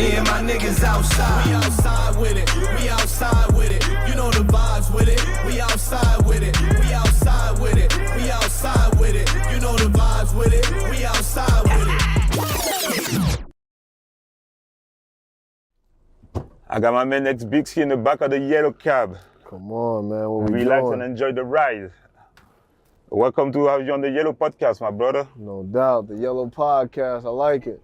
Me and my niggas outside. We outside with it. We outside with it. You know the vibes with it. We outside with it. We outside with it. We outside with it. You know the vibes with it. We outside with it. I got my man Itsbizkitt in the back of the yellow cab. Come on, man. What we Relax doing? and enjoy the ride. Welcome to have you on the Yellow Podcast, my brother. No doubt. The Yellow Podcast. I like it.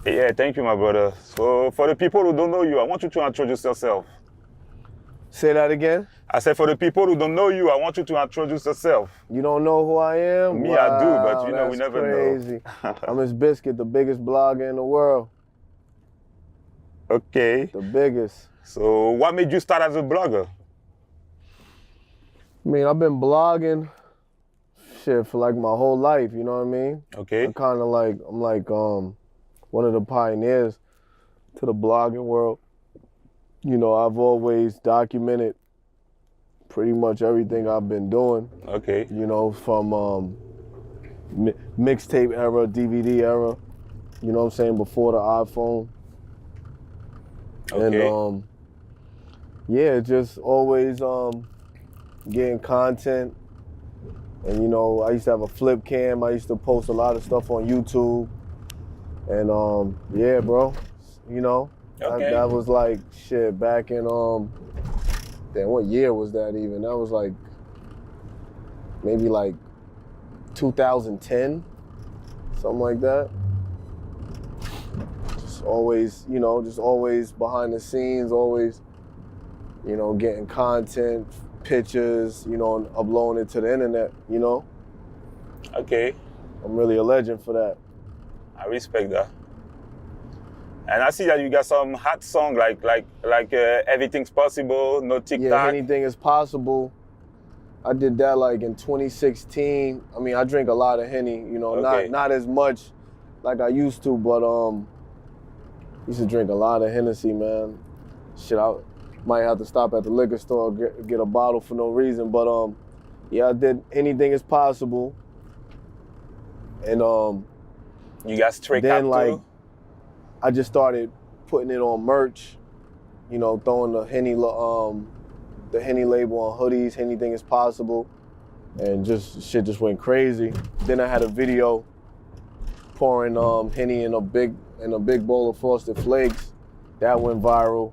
Yeah, thank you, my brother. So, for the people who don't know you, I want you to introduce yourself. Say that again? I said, for the people who don't know you, I want you to introduce yourself. You don't know who I am? Me, wow, I do, but you know, we never crazy. know. I'm Itsbizkitt, the biggest blogger in the world. Okay. The biggest. So, what made you start as a blogger? I mean, I've been blogging shit for like my whole life, you know what I mean? Okay. I'm like one of the pioneers to the blogging world. You know, I've always documented pretty much everything I've been doing. Okay. You know, from mixtape era, DVD era, you know what I'm saying, before the iPhone. Okay. And yeah, just always getting content. And you know, I used to have a flip cam. I used to post a lot of stuff on YouTube. And yeah, bro, you know, Okay. that was like shit back in damn, what year was that even? That was like maybe like 2010, something like that. Just always, you know, just always behind the scenes, always, you know, getting content, pictures, you know, and uploading it to the internet, you know. Okay. I'm really a legend for that. I respect that. And I see that you got some hot song like Everything's Possible, No TikTok. Yeah, Anything is Possible. I did that like in 2016. I mean, I drink a lot of Henny, you know, Okay. not as much like I used to, but used to drink a lot of Hennessy, man. Shit, I might have to stop at the liquor store, get a bottle for no reason, but yeah, I did Anything is Possible. And You got Straight then Up like too? I just started putting it on merch, you know, throwing the Henny label on hoodies, Anything is Possible, and just shit just went crazy. Then I had a video pouring Henny in a big bowl of Frosted Flakes. That went viral.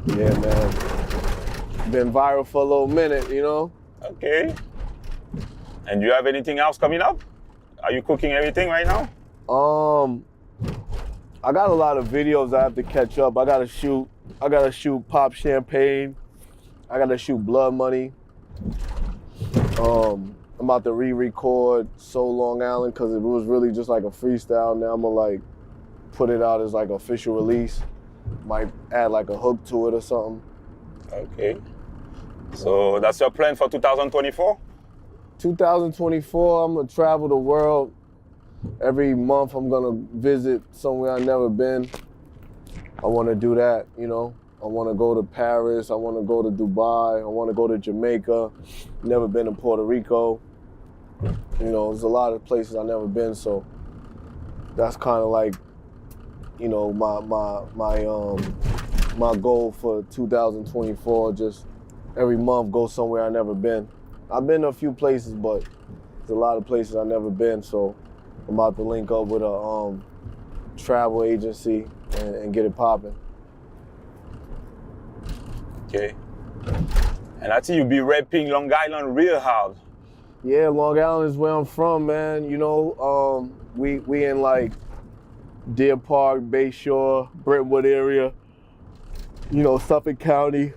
Yeah, man, been viral for a little minute, you know. Okay. And do you have anything else coming up? Are you cooking everything right now? I got a lot of videos I have to catch up. I gotta shoot Pop Champagne. I gotta shoot Blood Money. I'm about to re-record So Long Island because it was really just like a freestyle. Now I'm gonna like put it out as like official release. Might add like a hook to it or something. Okay. So that's your plan for 2024? 2024, I'm gonna travel the world. Every month I'm gonna visit somewhere I've never been. I wanna do that, you know. I wanna go to Paris, I wanna go to Dubai, I wanna go to Jamaica. Never been to Puerto Rico. You know, there's a lot of places I've never been, so that's kinda like, you know, my goal for 2024, just every month go somewhere I've never been. I've been to a few places, but there's a lot of places I've never been, so I'm about to link up with a travel agency and get it popping. Okay. And I see you be rapping Long Island real hard. Yeah, Long Island is where I'm from, man. You know, we in like Deer Park, Bayshore, Brentwood area, you know, Suffolk County.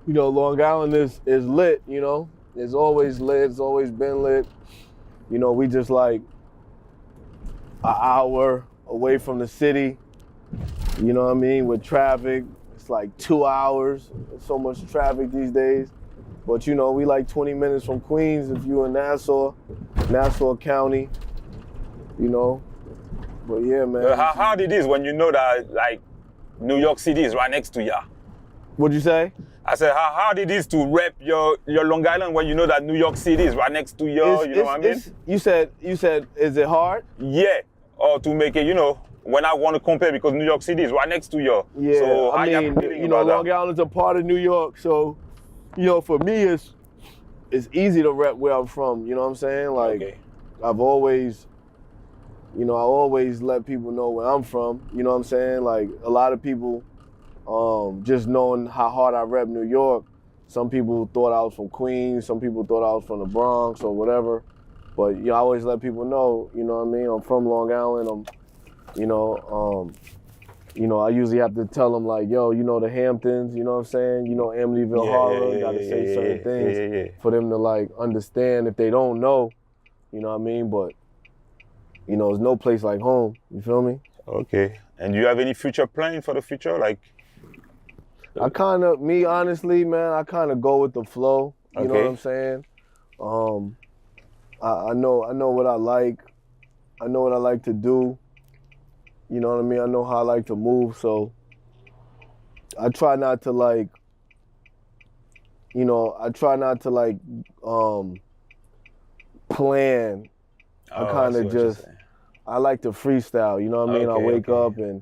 You know, Long Island is lit, you know. It's always lit, it's always been lit. You know, we just like an hour away from the city, you know what I mean, with traffic. It's like 2 hours, there's so much traffic these days. But you know, we like 20 minutes from Queens if you're in Nassau County, you know. But yeah, man. How hard it is when you know that like New York City is right next to you? What'd you say? I said, how hard it is to rep your Long Island when you know that New York City is right next to you, you know what I mean? You said, is it hard? Yeah. or to make it, when I want to compare, because New York City is right next to you. Yeah, So I am mean, feeling Long about that? Island's a part of New York, so for me, it's easy to rep where I'm from. You know what I'm saying? Like, Okay. I've always, I always let people know where I'm from. You know what I'm saying? Like, a lot of people, just knowing how hard I rep New York, some people thought I was from Queens, some people thought I was from the Bronx or whatever. But I always let people know, you know what I mean? I'm from Long Island. I usually have to tell them like, yo, the Hamptons, you know what I'm saying? Amityville Horror, gotta say certain things for them to like understand if they don't know, you know what I mean? But, there's no place like home, you feel me? Okay. And do you have any future plan for the future? Like, honestly, man, I kind of go with the flow, you know what Okay. I'm saying? I know what I like. I know what I like to do. You know what I mean? I know how I like to move, so I try not to like, plan. I I kind see of what you're just, saying. I like to freestyle, you know what I mean? I wake up and,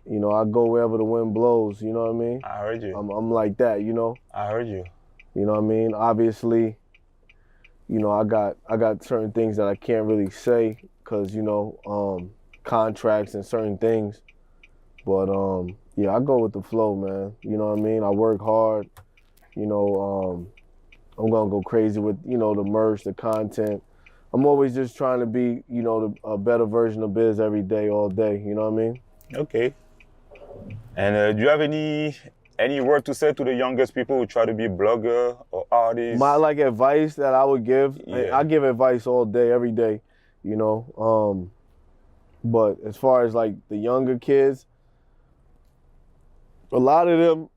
I go wherever the wind blows, you know what I mean? I heard you. I'm like that, I heard you. You know what I mean? Obviously, I got certain things that I can't really say because, contracts and certain things. But yeah, I go with the flow, man. You know what I mean? I work hard. I'm gonna go crazy with, the merch, the content. I'm always just trying to be, a better version of Biz every day, all day. You know what I mean? Okay. And do you have any word to say to the youngest people who try to be blogger or artists? My advice that I would give, Yeah. I give advice all day, every day, but as far as like the younger kids, a lot of them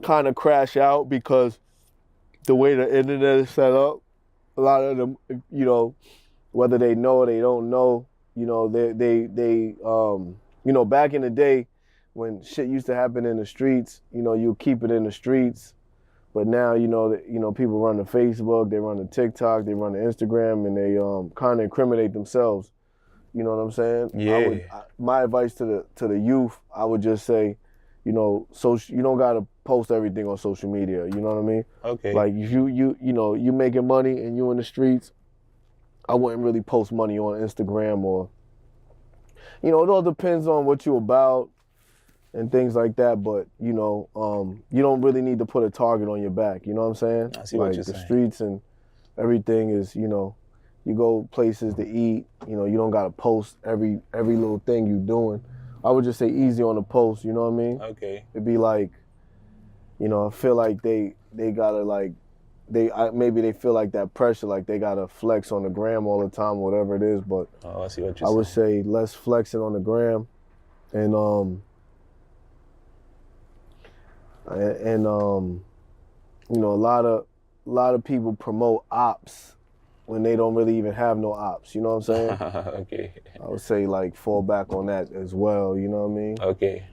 kind of crash out because the way the internet is set up, a lot of them, whether they know or they don't know, they back in the day when shit used to happen in the streets, you keep it in the streets. But now, people run to Facebook, they run to TikTok, they run to Instagram, and they kind of incriminate themselves. You know what I'm saying? Yeah. My advice to the youth, I would just say, so you don't gotta post everything on social media. You know what I mean? Okay. Like if you making money and you in the streets, I wouldn't really post money on Instagram or, it all depends on what you about and things like that. But you don't really need to put a target on your back. You know what I'm saying? I see what you're the saying. streets and everything is, you go places to eat, you don't gotta post every little thing you doing. I would just say easy on the post, you know what I mean? Okay. It'd be like, I feel like they gotta like, maybe they feel like that pressure, like they gotta flex on the gram all the time, whatever it is. But Oh, I see what you're I saying. would say less flexing on the gram, and a lot of people promote ops when they don't really even have no ops. You know what I'm saying? Okay. I would say like fall back on that as well. You know what I mean? Okay.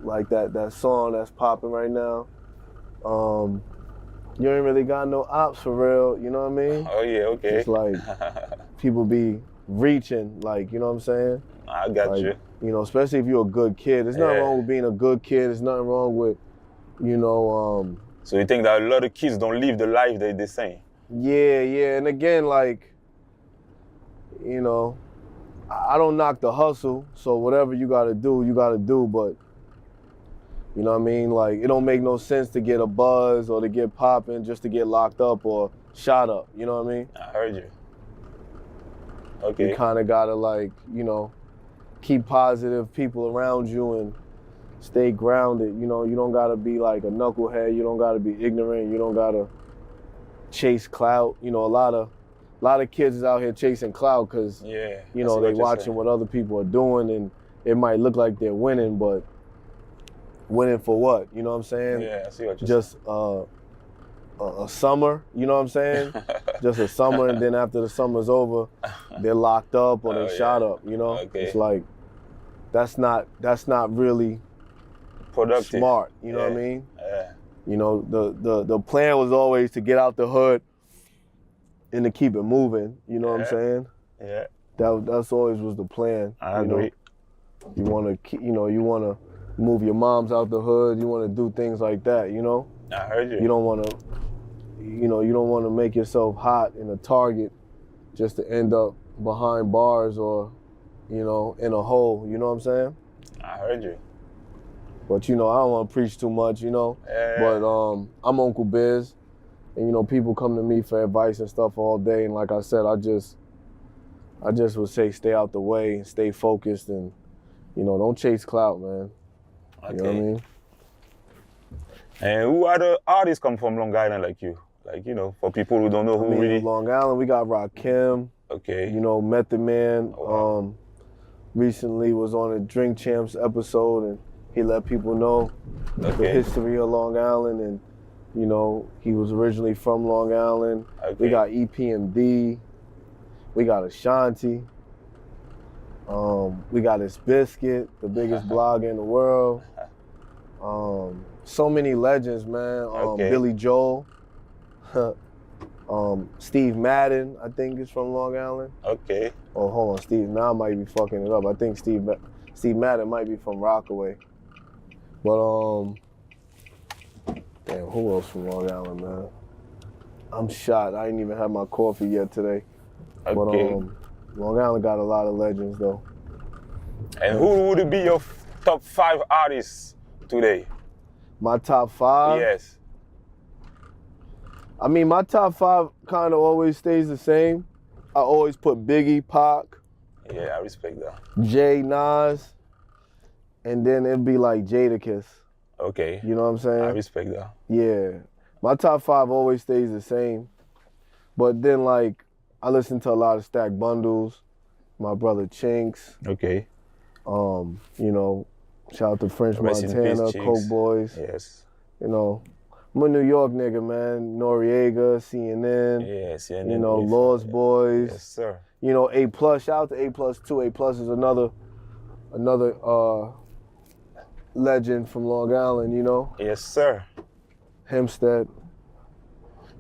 Like that song that's popping right now. You ain't really got no ops for real. You know what I mean? Oh yeah. Okay. It's like people be reaching, like, you know what I'm saying? I got Like, you. Especially if you're a good kid. There's nothing Yeah. wrong with being a good kid. There's nothing wrong with, So you think that a lot of kids don't live the life they say? yeah. And again, like, I don't knock the hustle. So whatever you gotta do. But, you know what I mean? Like, it don't make no sense to get a buzz or to get popping just to get locked up or shot up. You know what I mean? I heard you. Okay. You kind of gotta, like, keep positive people around you and stay grounded. You don't gotta be like a knucklehead. You don't gotta be ignorant. You don't gotta chase clout. A lot of kids is out here chasing clout because Yeah. they watching what other people are doing, and it might look like they're winning, but winning for what? You know what I'm saying? Yeah, I see what you're Just a summer. You know what I'm saying? Just a summer, and then after the summer's over, they're locked up or they shot up. Okay. It's like that's not really productive. smart. You know what I mean? Yeah. The plan was always to get out the hood and to keep it moving. You know what I'm saying? Yeah. That's always was the plan. I agree. You want to, you want to move your moms out the hood. You want to do things like that. I heard you. You don't want to, you don't want to make yourself hot in a target just to end up behind bars or, in a hole. You know what I'm saying? I heard you. But I don't want to preach too much. But I'm Uncle Biz, and people come to me for advice and stuff all day. And like I said, I just would say stay out the way and stay focused and don't chase clout, man. Okay. You know what I mean? And who are the artists come from Long Island like you? Like, for people who don't know who really. Long Island, we got Rakim. Okay. Method Man. Oh, wow. Recently was on a Drink Champs episode and he let people know the history of Long Island and, he was originally from Long Island. Okay. We got EPMD. We got Ashanti. We got Itsbizkitt, the biggest blogger in the world. So many legends, man. Billy Joel. Steve Madden, I think, is from Long Island. Okay. Oh, hold on, Steve. Now I might be fucking it up. I think Steve Madden might be from Rockaway. But damn, who else from Long Island, man? I'm shot. I ain't even had my coffee yet today. Okay. But Long Island got a lot of legends though. And who would be your top 5 artists today? My top 5? Yes. I mean, my top 5 kind of always stays the same. I always put Biggie, Pac. Yeah, I respect that. Jay, Nas, and then it'd be like Jadakiss. Okay. You know what I'm saying? I respect that. Yeah. My top 5 always stays the same. But then, like, I listen to a lot of Stack Bundles, my brother Chinks. Okay. Shout out to French Rest in Montana, peace, Coke Boys. Yes. I'm a New York nigga, man. Noriega, CNN. Yeah, CNN. Lost Boys. Yes, sir. A+. Shout out to A+ too. A+ is another legend from Long Island, Yes, sir. Hempstead.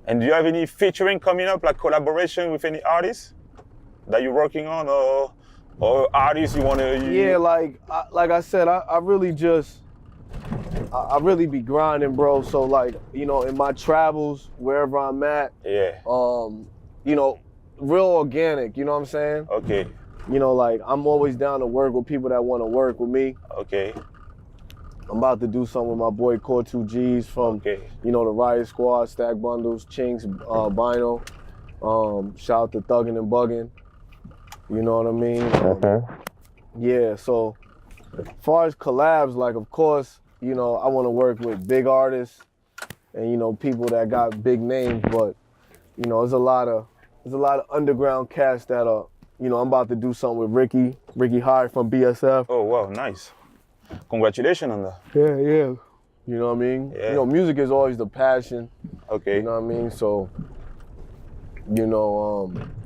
And do you have any featuring coming up, like collaboration with any artists that you're working on, or artists you want to? Yeah, like I said, I really be grinding, bro. So like, in my travels, wherever I'm at, Yeah. Real organic. You know what I'm saying? Okay. Like I'm always down to work with people that want to work with me. Okay. I'm about to do something with my boy Core 2Gs from, the Riot Squad, Stack Bundles, Chinks, Bino. Shout out to Thuggin' and Buggin'. You know what I mean? Yeah, so as far as collabs, like, of course, I want to work with big artists and, people that got big names, but, there's a lot of underground cats that are, I'm about to do something with Ricky High from BSF. Oh, wow, nice. Congratulations on that. Yeah. You know what I mean? Yeah. Music is always the passion. Okay. You know what I mean? So,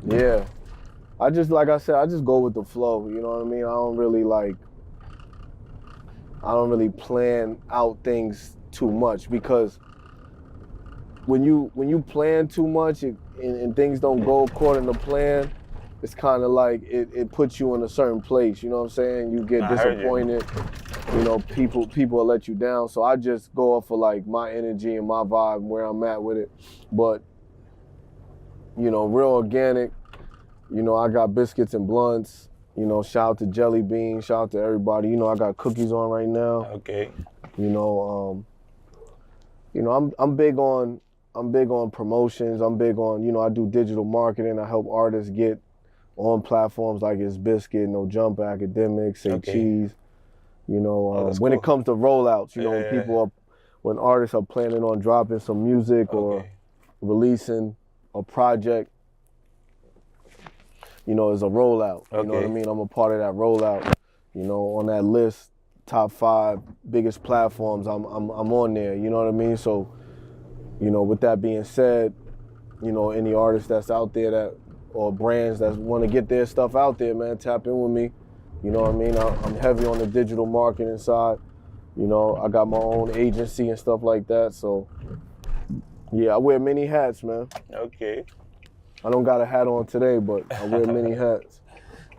yeah. I just, like I said, I just go with the flow. You know what I mean? I don't really plan out things too much because when you plan too much and things don't go according to plan, it's kind of like it puts you in a certain place. You know what I'm saying? You get disappointed. People will let you down. So I just go off of like my energy and my vibe and where I'm at with it. But, real organic. I got biscuits and blunts. Shout out to Jelly Bean. Shout out to everybody. I got cookies on right now. Okay. I'm big on promotions. I'm big on, I do digital marketing. I help artists get on platforms like Itsbizkitt, No Jump Academic, Say Cheese. When it comes to rollouts, when artists are planning on dropping some music or releasing a project, it's a rollout. You know what I mean? I'm a part of that rollout. On that list, top 5 biggest platforms, I'm on there. You know what I mean? So, with that being said, any artists that's out there or brands that want to get their stuff out there, man, tap in with me. You know what I mean? I'm heavy on the digital marketing side. I got my own agency and stuff like that. So, yeah, I wear many hats, man. Okay. I don't got a hat on today, but I wear many hats.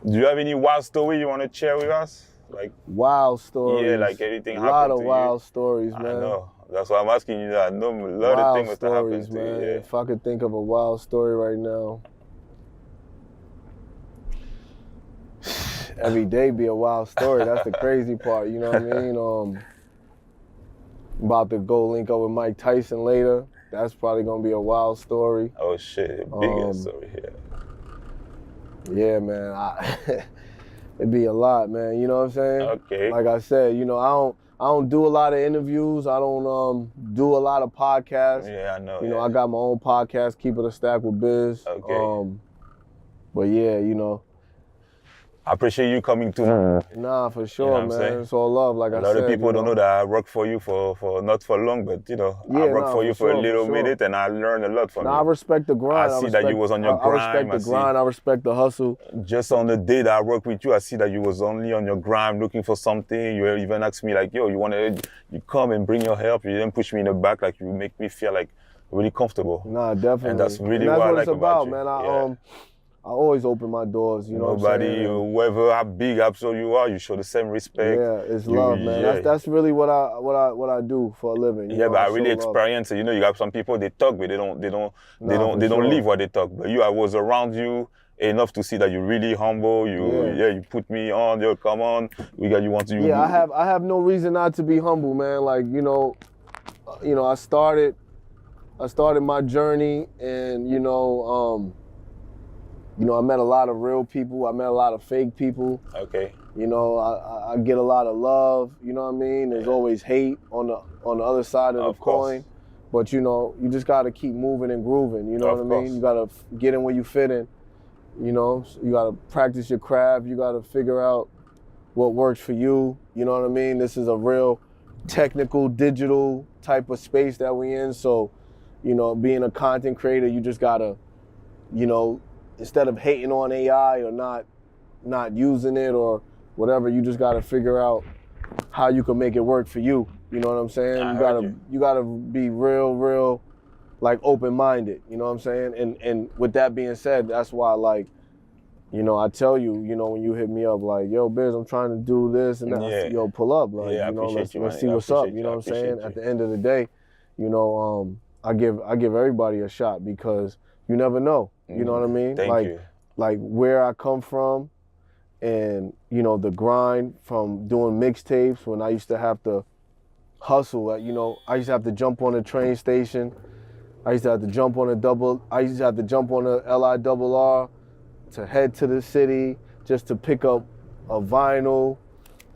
Do you have any wild story you want to share with us? Like wild stories. Yeah, like anything a happened lot of to wild you? stories, man. I know. That's why I'm asking you that. I know a lot Wild of things must have stories, happened to man. you. Yeah. If I could think of a wild story right now, every day be a wild story. That's the crazy part. You know what I mean? About to go link up with Mike Tyson later. That's probably gonna be a wild story. Oh shit, big story here. Yeah, man. It'd be a lot, man. You know what I'm saying? Okay. Like I said, you know, I don't do a lot of interviews. I don't do a lot of podcasts. Yeah, I know. You know, I got my own podcast, Keep It a Stack with Biz. Okay. But yeah, you know. I appreciate you coming to. Nah, for sure, You know what I'm man. saying? It's all love, like I said. A lot of people don't know that I work for you for not for long, but you know, I work for you for a little minute, and I learned a lot from you. I respect the grind. I see that you was on your grind. I respect the grind. I respect the hustle. Just on the day that I work with you, I see that you was only on your grind looking for something. You even asked me like, yo, you come and bring your help. You didn't push me in the back, like you make me feel like really comfortable. Nah, definitely. And that's really what I it's like about, you. Man. I always open my doors, you know what I'm saying? Whoever how big so you are, you show the same respect. Yeah, it's love, man. Yeah. That's really what I do for a living. Yeah, but I really experience it. You know, you got some people they talk, but they don't live what they talk. But I was around you enough to see that you're really humble. You put me on. Yo, come on, you want to. Yeah, I have no reason not to be humble, man. Like you know, I started my journey, and I met a lot of real people. I met a lot of fake people. Okay. You know, I get a lot of love. You know what I mean? There's always hate on the other side of the coin. But you just gotta keep moving and grooving. You know what I mean? You gotta get in where you fit in. You know, you gotta practice your craft. You gotta figure out what works for you. You know what I mean? This is a real technical, digital type of space that we in. So, being a content creator, you just gotta, instead of hating on AI or not using it or whatever, you just got to figure out how you can make it work for you. You know what I'm saying? You gotta be real like open-minded. You know what I'm saying? And with that being said, that's why I tell you, when you hit me up like, yo, Biz, I'm trying to do this and that. Yo, pull up. Like, let's see what's up. You know what I'm saying? At the end of the day, I give everybody a shot because you never know. You know what I mean? Thank you. Like where I come from and, the grind from doing mixtapes when I used to have to hustle. I used to have to jump on a train station. I used to have to jump on a LIRR to head to the city just to pick up a vinyl,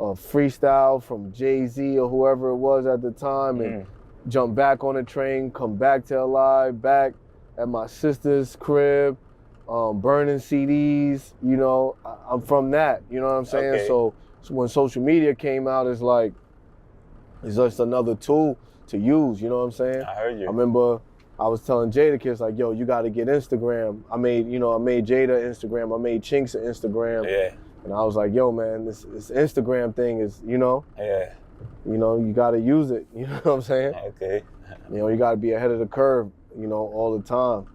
a freestyle from Jay-Z or whoever it was at the time and jump back on a train, come back to LI, back at my sister's crib, burning CDs, I'm from that, you know what I'm saying? Okay. So when social media came out, it's just another tool to use, you know what I'm saying? I heard you. I remember I was telling Jadakiss, like, yo, you gotta get Instagram. I made Jada Instagram, I made Chinks an Instagram. Yeah. And I was like, yo, man, this Instagram thing is, Yeah. you gotta use it, you know what I'm saying? Okay. You gotta be ahead of the curve, all the time.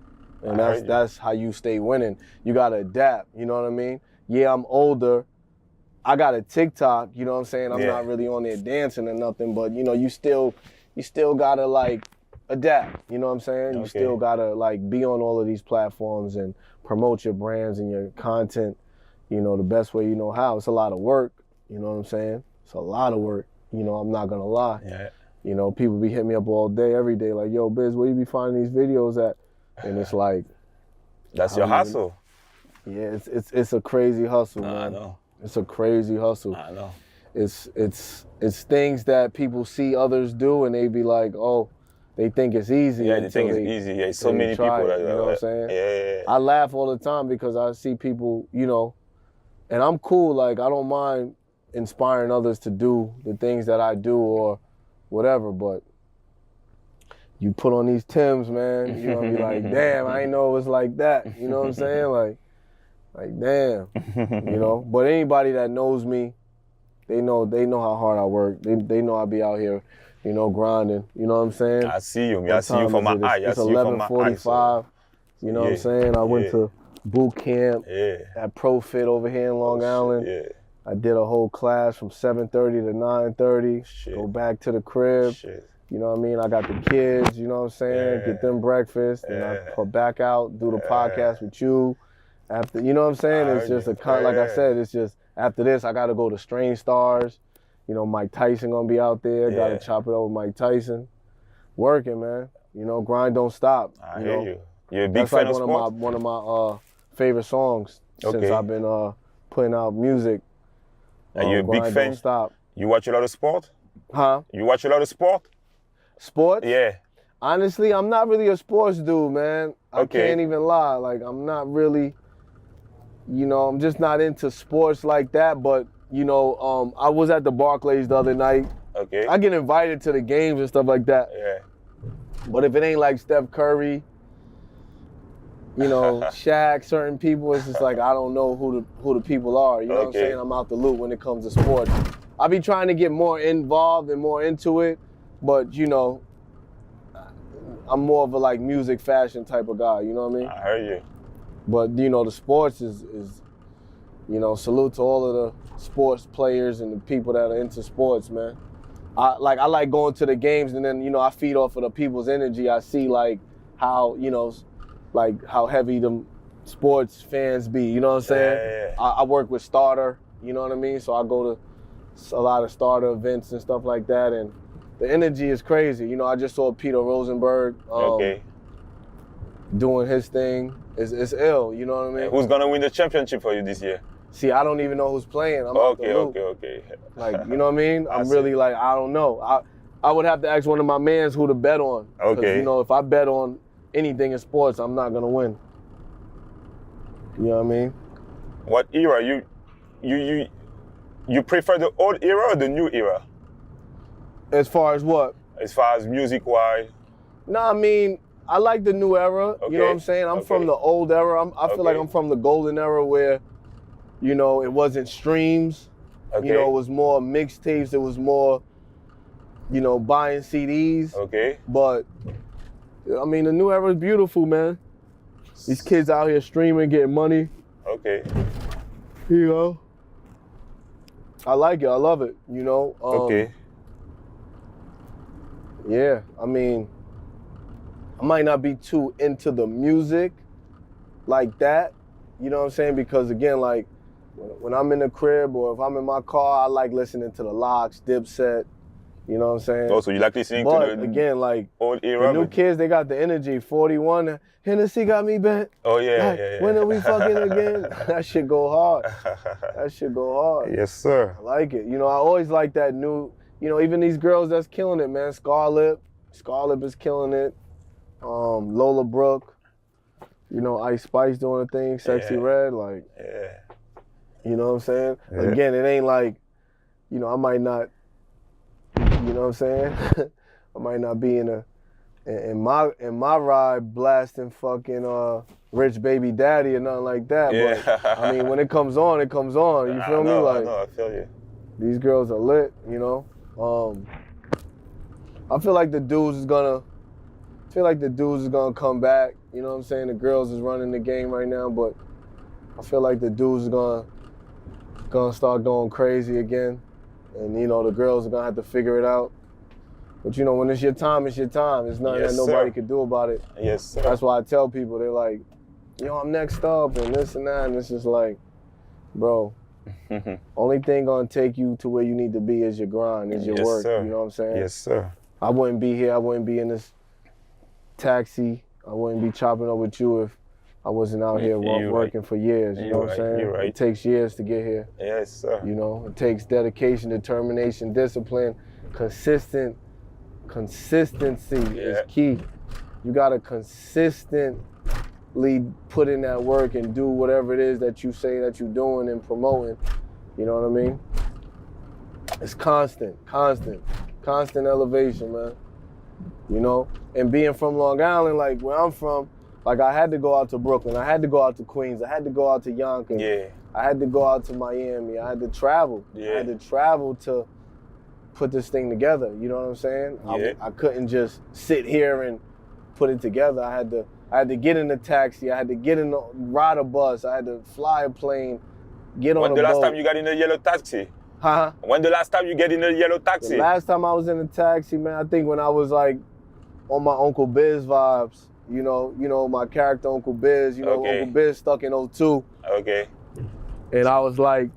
And that's how you stay winning. You gotta adapt, you know what I mean? Yeah, I'm older. I got a TikTok, you know what I'm saying? I'm not really on there dancing or nothing, but you still gotta adapt, you know what I'm saying? You still gotta be on all of these platforms and promote your brands and your content, the best way you know how. It's a lot of work, you know what I'm saying? It's a lot of work, I'm not gonna lie. Yeah. People be hitting me up all day, every day, like, yo, Biz, where you be finding these videos at? And it's like, that's your hustle. Yeah, it's a crazy hustle, man. I know. It's a crazy hustle. I know. It's things that people see others do and they be like, oh, they think it's easy. Yeah, they think it's easy. Yeah, so many people that you know what I'm saying? Yeah. I laugh all the time because I see people, and I'm cool. Like, I don't mind inspiring others to do the things that I do or whatever, but you put on these Timbs, man, you're gonna be like, damn, I ain't know it was like that. You know what I'm saying? Like damn, But anybody that knows me, they know how hard I work. They know I be out here, grinding. You know what I'm saying? I see you. I see you from my eye. It's 11:45. You know what I'm saying? I went to boot camp at ProFit over here in Long Island. Yeah. I did a whole class from 7:30 to 9:30. Go back to the crib. You know what I mean? I got the kids, you know what I'm saying? Get them breakfast. And I put back out, do the podcast with you. After, you know what I'm saying? It's just like I said, it's just after this, I got to go to Strange Stars. You know, Mike Tyson going to be out there. Got to chop it over with Mike Tyson. Working, man. You know, grind don't stop. I hear you. You're a big That's fan like of one of my favorite songs since I've been putting out music. Are you a big fan? Don't stop. You watch a lot of sport? Huh? You watch a lot of sport? Sports? Yeah. Honestly, I'm not really a sports dude, man. I can't even lie. Like, I'm not really, you know, I'm just not into sports like that. But, you know, I was at the Barclays the other night. Okay. I get invited to the games and stuff like that. Yeah. But if it ain't like Steph Curry, you know, Shaq, certain people, it's just like I don't know who the people are. You know what I'm saying? I'm out the loop when it comes to sports. I be trying to get more involved and more into it, but you know, I'm more of a like music, fashion type of guy. You know what I mean? I heard you. But you know, the sports is you know, salute to all of the sports players and the people that are into sports, man. I like going to the games, and then you know I feed off of the people's energy. I see like how, you know, like how heavy the sports fans be. You know what I'm saying? I work with Starter. You know what I mean? So I go to a lot of Starter events and stuff like that, and the energy is crazy. You know, I just saw Peter Rosenberg doing his thing. It's ill. You know what I mean? And who's gonna win the championship for you this year? See, I don't even know who's playing. I'm out the loop. Okay. Like, you know what I mean? I'm really like, I don't know. I would have to ask one of my mans who to bet on. Okay. You know, if I bet on anything in sports, I'm not gonna win. You know what I mean? What era? You prefer the old era or the new era? As far as what? As far as music-wise? No, I mean, I like the new era. You know what I'm saying? I'm from the old era. I feel like I'm from the golden era where, you know, it wasn't streams. You know, it was more mixtapes. It was more, you know, buying CDs. But, I mean, the new era is beautiful, man. These kids out here streaming, getting money. You know? I like it. I love it, you know? Yeah, I mean, I might not be too into the music like that. You know what I'm saying? Because, again, like, when I'm in the crib or if I'm in my car, I like listening to the Locks, Dipset. You know what I'm saying? Oh, so you like listening but to the again, like, old era? The new kids, they got the energy. 41, Hennessy got me bent. Oh, yeah, like, when are we fucking again? That shit go hard. That shit go hard. Yes, sir. I like it. You know, I always like that new, you know, even these girls that's killing it, man. Scarlett is killing it. Lola Brooke. You know, Ice Spice doing a thing. Sexy Red, like. You know what I'm saying? Again, it ain't like, you know, I might not, you know what I'm saying? I might not be in my ride blasting fucking Rich Baby Daddy or nothing like that. But I mean, when it comes on, it comes on. You feel me? Like, I feel you. These girls are lit, you know? I feel like the dudes is gonna come back. You know what I'm saying? The girls is running the game right now, but I feel like the dudes is gonna start going crazy again. And, you know, the girls are gonna have to figure it out. But, you know, when it's your time, it's your time. It's nothing that nobody could do about it. Yes, sir. That's why I tell people, they're like, yo, I'm next up and this and that. And it's just like, bro, only thing gonna take you to where you need to be is your grind, is your work. Sir. You know what I'm saying? Yes, sir. I wouldn't be here. I wouldn't be in this taxi. I wouldn't be chopping up with you if I wasn't out here working for years. You know what I'm saying? You're right. It takes years to get here. Yes, sir. You know, it takes dedication, determination, discipline, consistency is key. You gotta consistently put in that work and do whatever it is that you say that you're doing and promoting. You know what I mean? It's constant elevation, man. You know, and being from Long Island, like where I'm from, like I had to go out to Brooklyn, I had to go out to Queens, I had to go out to Yonkers, I had to go out to Miami, I had to travel. I had to travel to put this thing together, you know what I'm saying? I couldn't just sit here and put it together. I had to I had to get in a taxi. I had to ride a bus. I had to fly a plane, get on a boat. When the last time you got in a yellow taxi? Huh? When the last time you get in a yellow taxi? The last time I was in a taxi, man, I think when I was like on my Uncle Biz vibes. You know my character Uncle Biz. Okay. Uncle Biz stuck in 02. Okay. And I was like,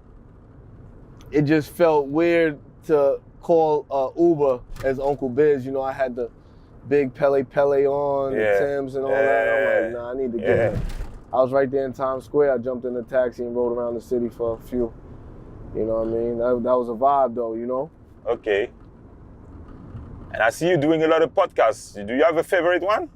it just felt weird to call Uber as Uncle Biz. I had the big Pele on, the Timbs and all that. I'm like, nah, I need to get in. I was right there in Times Square. I jumped in the taxi and rode around the city for a few. You know what I mean? That was a vibe though, Okay. And I see you doing a lot of podcasts. Do you have a favorite one?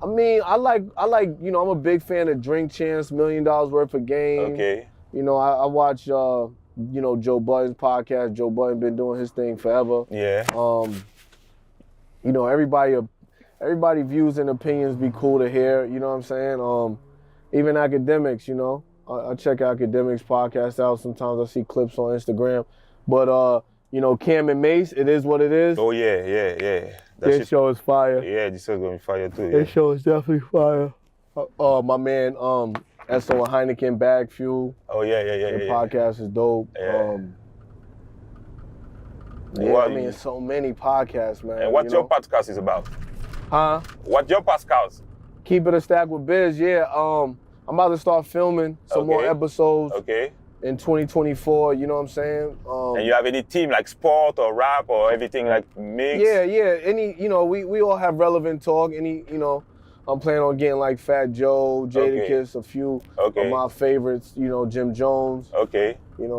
I mean, I like, I'm a big fan of Drink Champs, $1 Million Worth of Game. Okay. I watch, Joe Budden's podcast. Joe Budden been doing his thing forever. Yeah. Everybody views and opinions be cool to hear. You know what I'm saying? Even academics, I check academics podcast out. Sometimes I see clips on Instagram. But, Cam and Mace, it is what it is. Oh, yeah. This show is fire. Yeah, this show's going to be fire too. This show is definitely fire. My man, S.O. and Heineken Bag Fuel. Oh, yeah. The podcast is dope. Yeah. So many podcasts, man. And what your podcast is about? Huh? What your podcast? Keep It a Stack with Biz, yeah. I'm about to start filming some more episodes in 2024, you know what I'm saying? And you have any team like sport or rap or everything like mixed? Yeah. We all have relevant talk. I'm planning on getting like Fat Joe, Jadakiss, a few of my favorites, Jim Jones. Okay.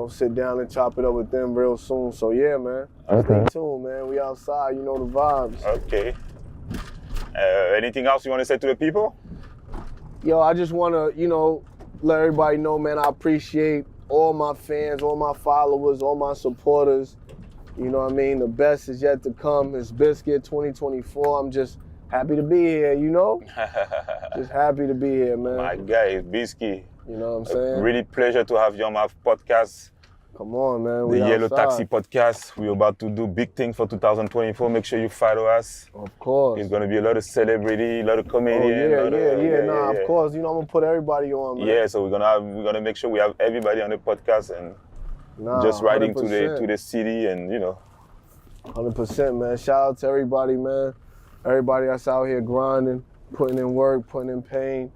Sit down and chop it up with them real soon. So yeah, man. Stay tuned, man. We outside, the vibes. Okay. Anything else you want to say to the people? Yo, I just want to, let everybody know, man, I appreciate all my fans, all my followers, all my supporters. You know what I mean? The best is yet to come. Itsbizkitt 2024. I'm just happy to be here, Just happy to be here, man. My guy, Itsbizkitt. You know what I'm saying? Really pleasure to have you on my podcast. Come on, man. The Yellow Taxi podcast. We're about to do big things for 2024. Make sure you follow us. Of course. It's going to be a lot of celebrity, a lot of comedian. Of course. I'm going to put everybody on, man. Yeah, so we're gonna make sure we have everybody on the podcast and just riding 100%. to the city and, 100%, man. Shout out to everybody, man. Everybody that's out here grinding, putting in work, putting in pain.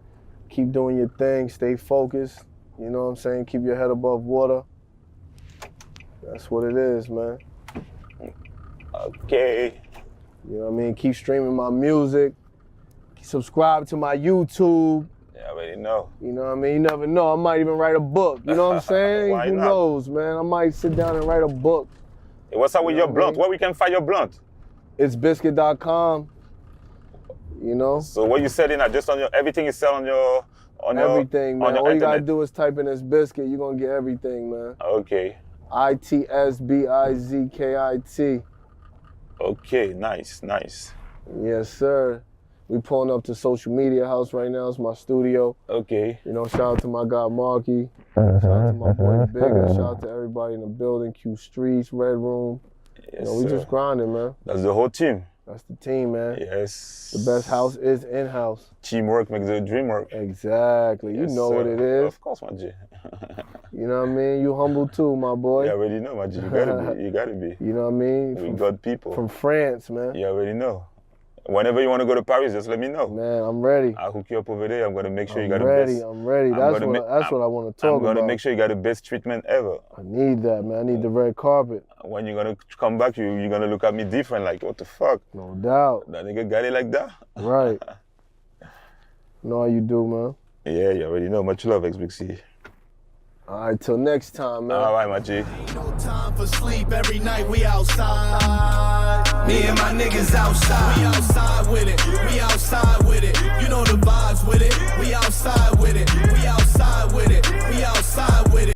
Keep doing your thing. Stay focused. You know what I'm saying? Keep your head above water. That's what it is, man. Okay. You know what I mean? Keep streaming my music. Subscribe to my YouTube. Yeah, I already know. You know what I mean? You never know. I might even write a book. You know what I'm saying? Why Who not? knows, man? I might sit down and write a book. Hey, what's up with your blunt? Where we can find your blunt? Itsbizkitt.com. So what you selling at? Just on your everything is selling on your everything, man. on your All you internet? gotta do is type in Itsbizkitt. You're gonna get everything, man. Okay. Itsbizkitt. Okay, nice. Yes, sir. We pulling up to Social Media House right now. It's my studio. Okay. Shout out to my guy Marky. Shout out to my boy Bigger. Shout out to everybody in the building. Q Streets, Red Room. Yes, we just grinding, man. That's the whole team. That's the team, man. Yes. The best house is in-house. Teamwork makes the dream work. Exactly. Yes, you know sir. what it is. Of course, my G. You know what I mean? You humble too, my boy. You already know, my G. You gotta be. You know what I mean? We got people. From France, man. You already know. Whenever you want to go to Paris, just let me know. Man, I'm ready. I'll hook you up over there. I'm gonna make sure you got I'm the ready. best. I'm ready. That's what I want to talk about. I'm gonna make sure you got the best treatment ever. I need that, man. I need the red carpet. When you're gonna come back, you're gonna look at me different. Like, what the fuck? No doubt. That nigga got it like that? Right. Know how you do, man. Yeah, you already know. Much love, Itsbizkitt. All right, till next time, man. All right, my G. Ain't no time for sleep. Every night we outside. Me and my niggas outside. We outside with it. We outside with it. You know the vibes with it. We outside with it. We outside with it. We outside with it.